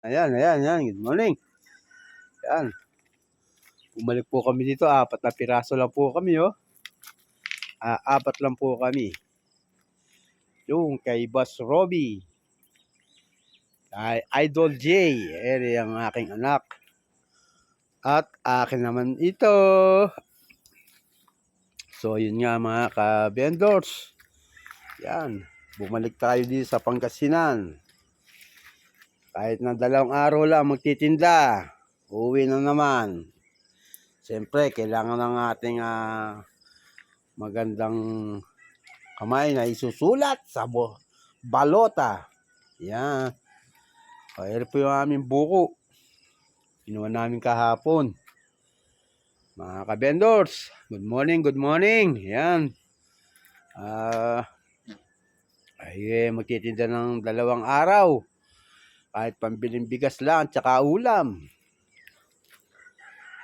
Ayan. Good morning. Ayan. Bumalik po kami dito. 4 na piraso lang po kami, oh. 4 lang po kami. Yung kay Boss Robbie. Kay Idol J. Yung aking anak. At akin naman ito. So, yun nga mga ka-vendors. Yan. Bumalik tayo dito sa Pangasinan. Kahit na 2 araw lang magtitinda. Uwi na naman. Siyempre, kailangan ng ating magandang kamay na isusulat sa balota. Yan. Ayan po yung aming buko. Inuwan namin kahapon. Mga ka-vendors, good morning. Yan. Magtitinda ng 2 araw. Kahit pambiling bigas lang, tsaka ulam.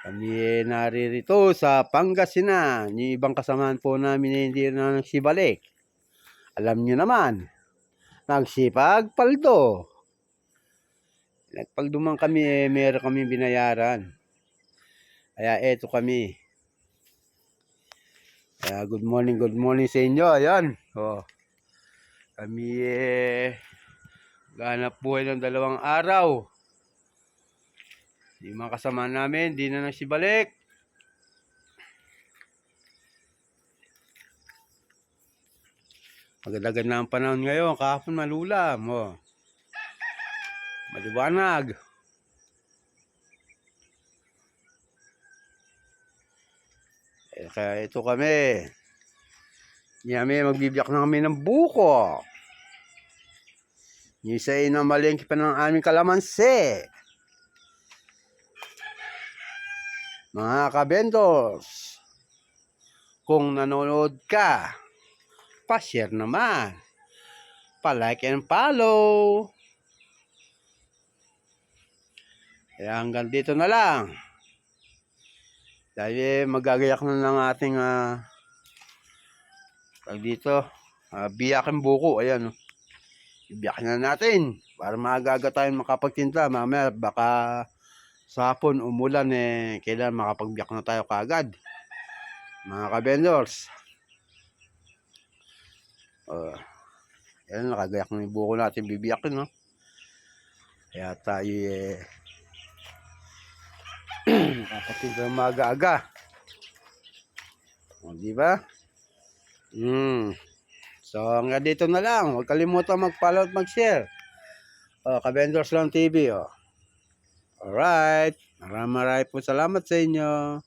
Kami naririto sa Pangasinan. Yung ibang kasamaan po namin hindi na nagsibalik. Alam nyo naman, nagsipagpaldo. Nagpaldo man kami, meron kami binayaran. Kaya eto kami. Kaya good morning sa inyo. Ayan. Oh. Kami ganap buhay ng 2 araw. Yung mga kasama namin, di na nagsibalik. Magandagad na ang panahon ngayon. Kahapon malulam. Oh. Maliwanag. Kaya ito kami. Magbibiyak na kami ng buko. Yung isa ay namalengke pa ng aming kalamansi. Mga ka-vendors, kung nanonood ka, pa-share naman, pa-like and follow. Kaya hanggang dito na lang. Dahil magagayak na ng ating biyakin buko. Ayan. Ibiyakin na natin para maaga tayong makapagtinda. Mamaya baka sa hapon umulan kailan makapagbiyak na tayo kaagad. Mga ka-vendors. Ayan, nakagayak na yung buko natin bibiyakin, no? Kaya tayo nakapagtinda ng maaga-aga. O, diba? So, hanggang dito na lang. Huwag kalimutan mag-follow at mag-share. Ka-vendors lang TV, oh. Alright. Maraming po salamat sa inyo.